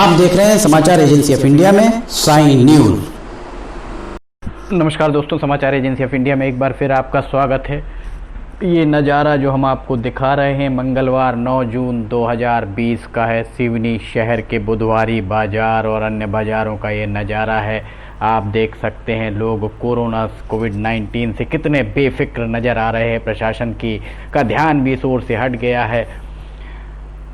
आप देख रहे हैं समाचार एजेंसी ऑफ इंडिया में साइन न्यूज। नमस्कार दोस्तों, समाचार एजेंसी ऑफ इंडिया में एक बार फिर आपका स्वागत है। ये नज़ारा जो हम आपको दिखा रहे हैं मंगलवार 9 जून 2020 का है। सिवनी शहर के बुधवारी बाजार और अन्य बाज़ारों का ये नज़ारा है। आप देख सकते हैं लोग कोविड-19 से कितने बेफिक्र नज़र आ रहे हैं। प्रशासन का ध्यान भी इस ओर से हट गया है।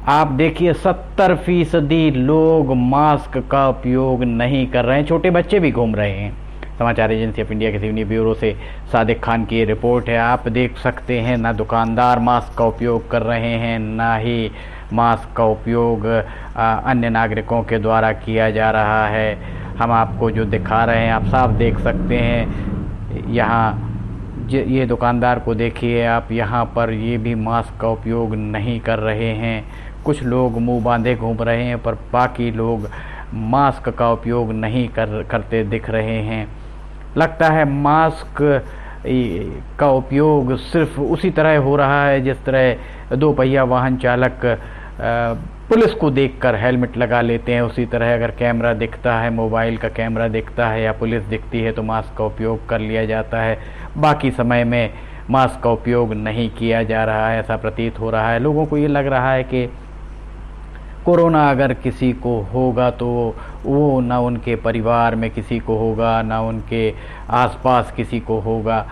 आप देखिए 70% लोग मास्क का उपयोग नहीं कर रहे हैं। छोटे बच्चे भी घूम रहे हैं। समाचार एजेंसी ऑफ इंडिया के सिवनी ब्यूरो से सादिक खान की ये रिपोर्ट है। आप देख सकते हैं ना दुकानदार मास्क का उपयोग कर रहे हैं, ना ही मास्क का उपयोग अन्य नागरिकों के द्वारा किया जा रहा है। हम आपको जो दिखा रहे हैं आप साफ देख सकते हैं। यहाँ ये दुकानदार को देखिए आप, यहाँ पर ये भी मास्क का उपयोग नहीं कर रहे हैं। कुछ लोग मुंह बांधे घूम रहे हैं पर बाकी लोग मास्क का उपयोग नहीं करते दिख रहे हैं। लगता है मास्क का उपयोग सिर्फ उसी तरह हो रहा है जिस तरह दो पहिया वाहन चालक पुलिस को देखकर हेलमेट लगा लेते हैं। उसी तरह अगर कैमरा दिखता है, मोबाइल का कैमरा दिखता है या पुलिस दिखती है तो मास्क का उपयोग कर लिया जाता है। बाकी समय में मास्क का उपयोग नहीं किया जा रहा है, ऐसा प्रतीत हो रहा है। लोगों को ये लग रहा है कि कोरोना अगर किसी को होगा तो वो ना उनके परिवार में किसी को होगा, ना उनके आसपास किसी को होगा।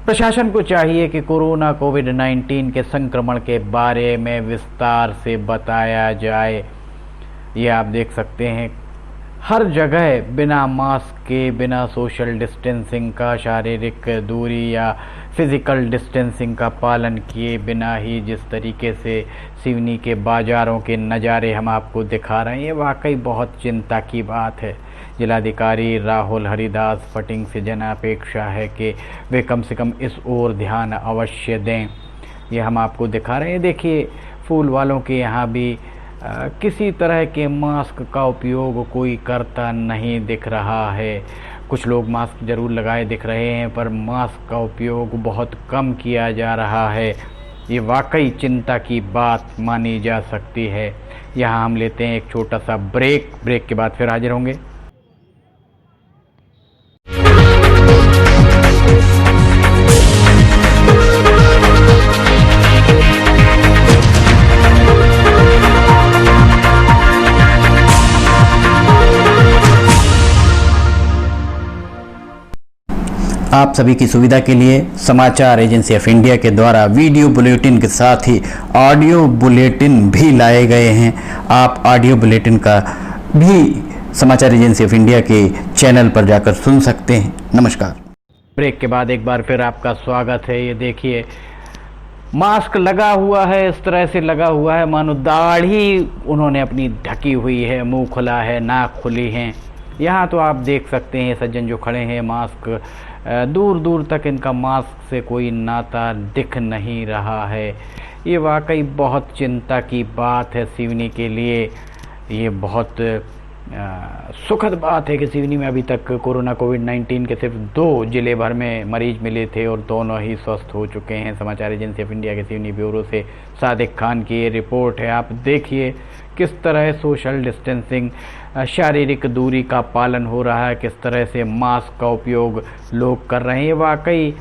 प्रशासन को चाहिए कि कोविड-19 के संक्रमण के बारे में विस्तार से बताया जाए। ये आप देख सकते हैं हर जगह बिना मास्क के, बिना सोशल डिस्टेंसिंग का, शारीरिक दूरी या फिज़िकल डिस्टेंसिंग का पालन किए बिना ही जिस तरीके से सिवनी के बाज़ारों के नज़ारे हम आपको दिखा रहे हैं, ये वाकई बहुत चिंता की बात है। जिलाधिकारी राहुल हरिदास फटिंग से जन अपेक्षा है कि वे कम से कम इस ओर ध्यान अवश्य दें। ये हम आपको दिखा रहे हैं। देखिए फूल वालों के यहाँ भी किसी तरह के मास्क का उपयोग कोई करता नहीं दिख रहा है। कुछ लोग मास्क ज़रूर लगाए दिख रहे हैं पर मास्क का उपयोग बहुत कम किया जा रहा है। ये वाकई चिंता की बात मानी जा सकती है। यहाँ हम लेते हैं एक छोटा सा ब्रेक के बाद फिर हाजिर होंगे। आप सभी की सुविधा के लिए समाचार एजेंसी ऑफ इंडिया के द्वारा वीडियो बुलेटिन के साथ ही ऑडियो बुलेटिन भी लाए गए हैं। आप ऑडियो बुलेटिन का भी समाचार एजेंसी ऑफ इंडिया के चैनल पर जाकर सुन सकते हैं। नमस्कार। ब्रेक के बाद एक बार फिर आपका स्वागत है। ये देखिए मास्क लगा हुआ है, इस तरह से लगा हुआ है मानो दाढ़ी उन्होंने अपनी ढकी हुई है, मुंह खुला है, नाक खुली हैं। यहाँ तो आप देख सकते हैं सज्जन जो खड़े हैं, मास्क दूर दूर तक इनका मास्क से कोई नाता दिख नहीं रहा है। ये वाकई बहुत चिंता की बात है सिवनी के लिए। ये बहुत सुखद बात है कि सिवनी में अभी तक कोविड-19 के सिर्फ 2 जिले भर में मरीज मिले थे और दोनों ही स्वस्थ हो चुके हैं। समाचार एजेंसी ऑफ इंडिया के सिवनी ब्यूरो से सादिक खान की ये रिपोर्ट है। आप देखिए किस तरह सोशल डिस्टेंसिंग, शारीरिक दूरी का पालन हो रहा है, किस तरह से मास्क का उपयोग लोग कर रहे हैं। ये वाकई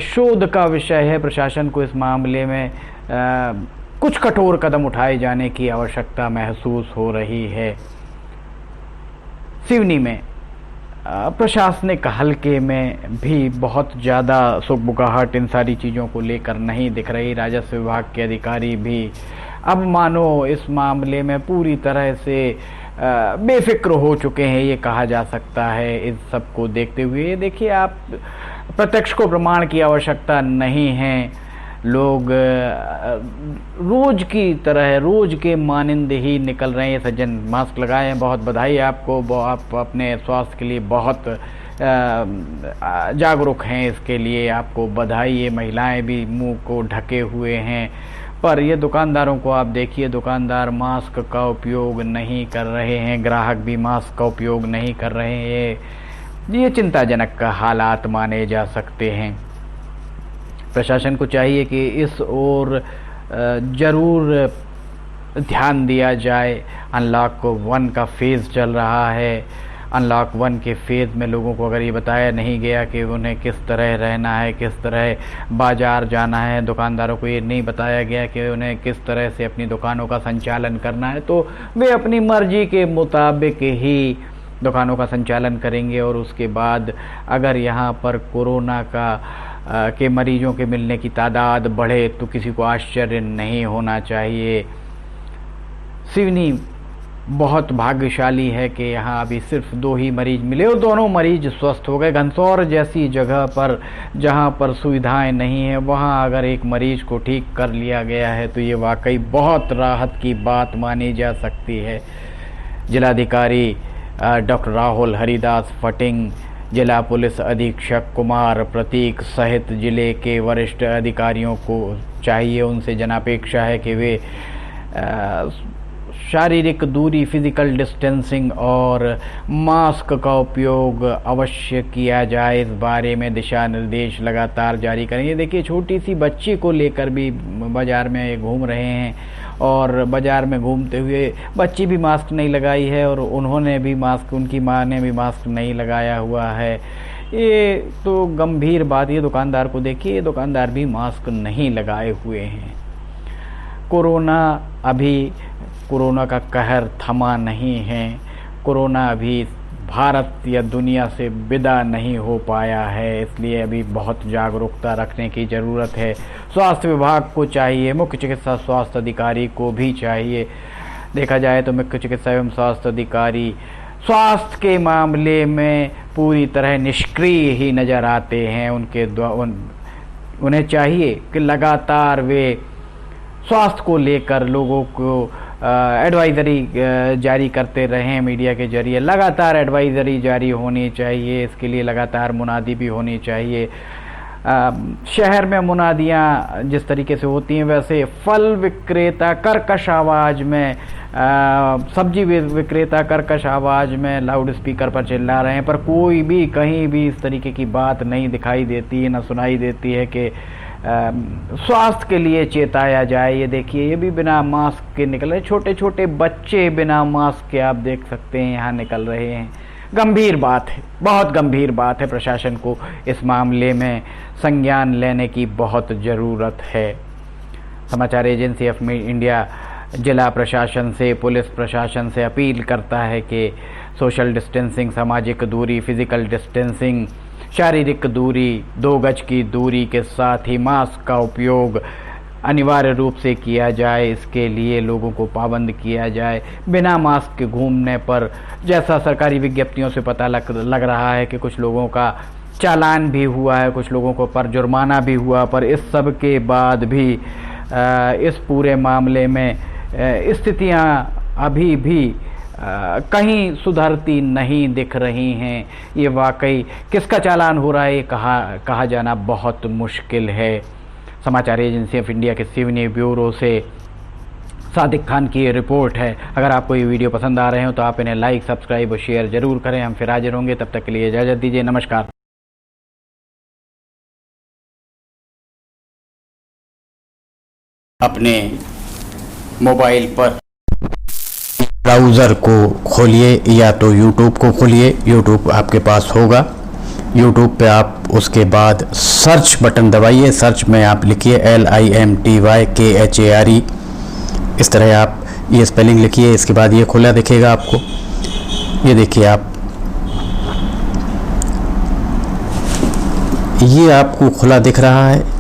शोध का विषय है। प्रशासन को इस मामले में कुछ कठोर कदम उठाए जाने की आवश्यकता महसूस हो रही है। सिवनी में प्रशासनिक हल्के में भी बहुत ज़्यादा सुगबुगाहट इन सारी चीज़ों को लेकर नहीं दिख रही। राजस्व विभाग के अधिकारी भी अब मानो इस मामले में पूरी तरह से बेफिक्र हो चुके हैं, ये कहा जा सकता है। इस सब को देखते हुए देखिए आप, प्रत्यक्ष को प्रमाण की आवश्यकता नहीं है। लोग रोज की तरह, रोज के मानिंद ही निकल रहे हैं। सज्जन मास्क लगाए हैं, बहुत बधाई आपको। आप अपने स्वास्थ्य के लिए बहुत जागरूक हैं, इसके लिए आपको बधाई। ये महिलाएं भी मुंह को ढके हुए हैं। पर ये दुकानदारों को आप देखिए, दुकानदार मास्क का उपयोग नहीं कर रहे हैं, ग्राहक भी मास्क का उपयोग नहीं कर रहे हैं। ये चिंताजनक हालात माने जा सकते हैं। प्रशासन को चाहिए कि इस ओर ज़रूर ध्यान दिया जाए। अनलॉक 1 का फेज़ चल रहा है। अनलॉक 1 के फेज़ में लोगों को अगर ये बताया नहीं गया कि उन्हें किस तरह रहना है, किस तरह बाज़ार जाना है, दुकानदारों को ये नहीं बताया गया कि उन्हें किस तरह से अपनी दुकानों का संचालन करना है, तो वे अपनी मर्ज़ी के मुताबिक ही दुकानों का संचालन करेंगे। और उसके बाद अगर यहाँ पर कोरोना के मरीजों के मिलने की तादाद बढ़े तो किसी को आश्चर्य नहीं होना चाहिए। सिवनी बहुत भाग्यशाली है कि यहाँ अभी सिर्फ 2 ही मरीज मिले और दोनों मरीज स्वस्थ हो गए। घनसौर जैसी जगह पर जहाँ पर सुविधाएं नहीं है, वहाँ अगर एक मरीज को ठीक कर लिया गया है तो ये वाकई बहुत राहत की बात मानी जा सकती है। जिलाधिकारी डॉक्टर राहुल हरिदास फटिंग, जिला पुलिस अधीक्षक कुमार प्रतीक सहित जिले के वरिष्ठ अधिकारियों को चाहिए, उनसे जनापेक्षा है कि वे शारीरिक दूरी, फिजिकल डिस्टेंसिंग और मास्क का उपयोग अवश्य किया जाए। इस बारे में दिशा निर्देश लगातार जारी करेंगे। देखिए, छोटी सी बच्ची को लेकर भी बाज़ार में घूम रहे हैं और बाज़ार में घूमते हुए बच्ची भी मास्क नहीं लगाई है और उन्होंने भी मास्क, उनकी माँ ने भी मास्क नहीं लगाया हुआ है। ये तो गंभीर बात। ये दुकानदार को देखिए, दुकानदार भी मास्क नहीं लगाए हुए हैं। कोरोना का कहर थमा नहीं है। कोरोना अभी भारत या दुनिया से विदा नहीं हो पाया है, इसलिए अभी बहुत जागरूकता रखने की ज़रूरत है। स्वास्थ्य विभाग को चाहिए, मुख्य चिकित्सा स्वास्थ्य अधिकारी को भी चाहिए। देखा जाए तो मुख्य चिकित्सा एवं स्वास्थ्य अधिकारी स्वास्थ्य के मामले में पूरी तरह निष्क्रिय ही नज़र आते हैं। उन्हें चाहिए कि लगातार वे स्वास्थ्य को लेकर लोगों को एडवाइज़री जारी करते रहें। मीडिया के जरिए लगातार एडवाइज़री जारी होनी चाहिए। इसके लिए लगातार मुनादी भी होनी चाहिए। शहर में मुनादियाँ जिस तरीके से होती हैं, वैसे फल विक्रेता कर्कश आवाज़ में, सब्जी विक्रेता कर्कश आवाज़ में लाउड स्पीकर पर चिल्ला रहे हैं, पर कोई भी कहीं भी इस तरीके की बात नहीं दिखाई देती है, न सुनाई देती है कि स्वास्थ्य के लिए चेताया जाए। ये देखिए, ये भी बिना मास्क के निकल रहे, छोटे छोटे बच्चे बिना मास्क के आप देख सकते हैं यहाँ निकल रहे हैं। गंभीर बात है, बहुत गंभीर बात है। प्रशासन को इस मामले में संज्ञान लेने की बहुत ज़रूरत है। समाचार एजेंसी ऑफ इंडिया जिला प्रशासन से, पुलिस प्रशासन से अपील करता है कि सोशल डिस्टेंसिंग, सामाजिक दूरी, फिजिकल डिस्टेंसिंग, शारीरिक दूरी, 2 गज की दूरी के साथ ही मास्क का उपयोग अनिवार्य रूप से किया जाए। इसके लिए लोगों को पाबंद किया जाए। बिना मास्क के घूमने पर, जैसा सरकारी विज्ञप्तियों से पता लग रहा है कि कुछ लोगों का चालान भी हुआ है, कुछ लोगों को पर जुर्माना भी हुआ, पर इस सब के बाद भी इस पूरे मामले में स्थितियां अभी भी कहीं सुधरती नहीं दिख रही हैं। ये वाकई किसका चालान हो रहा है, ये कहा जाना बहुत मुश्किल है। समाचार एजेंसी ऑफ इंडिया के सिवनी ब्यूरो से सादिक खान की ये रिपोर्ट है। अगर आपको ये वीडियो पसंद आ रहे हो तो आप इन्हें लाइक, सब्सक्राइब और शेयर जरूर करें। हम फिर हाजिर होंगे, तब तक के लिए इजाज़त दीजिए। नमस्कार। अपने मोबाइल पर ब्राउज़र को खोलिए या तो YouTube को खोलिए। YouTube आपके पास होगा। YouTube पे आप उसके बाद सर्च बटन दबाइए। सर्च में आप लिखिए LIMTYKHARE, इस तरह आप ये स्पेलिंग लिखिए। इसके बाद ये खुला दिखेगा आपको। ये देखिए, आप ये आपको खुला दिख रहा है।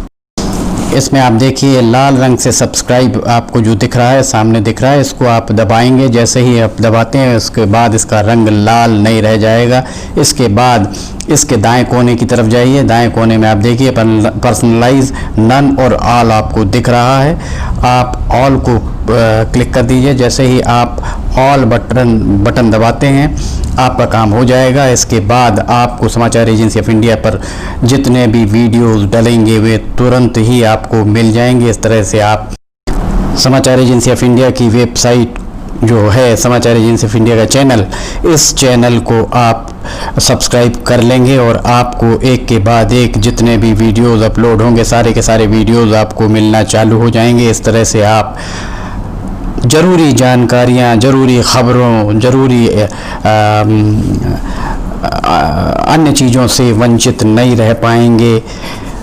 इसमें आप देखिए लाल रंग से सब्सक्राइब आपको जो दिख रहा है, सामने दिख रहा है, इसको आप दबाएंगे। जैसे ही आप दबाते हैं उसके बाद इसका रंग लाल नहीं रह जाएगा। इसके बाद इसके दाएं कोने की तरफ जाइए। दाएं कोने में आप देखिए पर्सनलाइज, नन और ऑल आपको दिख रहा है। आप ऑल को क्लिक कर दीजिए। जैसे ही आप ऑल बटन दबाते हैं आपका काम हो जाएगा। इसके बाद आपको समाचार एजेंसी ऑफ इंडिया पर जितने भी वीडियोस डलेंगे वे तुरंत ही आपको मिल जाएंगे। इस तरह से आप समाचार एजेंसी ऑफ इंडिया की वेबसाइट जो है, समाचार एजेंसी ऑफ इंडिया का चैनल, इस चैनल को आप सब्सक्राइब कर लेंगे और आपको एक के बाद एक जितने भी वीडियोस अपलोड होंगे सारे के सारे वीडियोस आपको मिलना चालू हो जाएंगे। इस तरह से आप ज़रूरी जानकारियाँ, ज़रूरी ख़बरों, ज़रूरी अन्य चीज़ों से वंचित नहीं रह पाएंगे।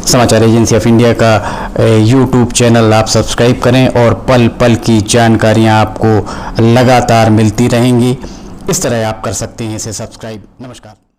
समाचार एजेंसी ऑफ इंडिया का यूट्यूब चैनल आप सब्सक्राइब करें और पल पल की जानकारियाँ आपको लगातार मिलती रहेंगी। इस तरह आप कर सकते हैं इसे सब्सक्राइब। नमस्कार।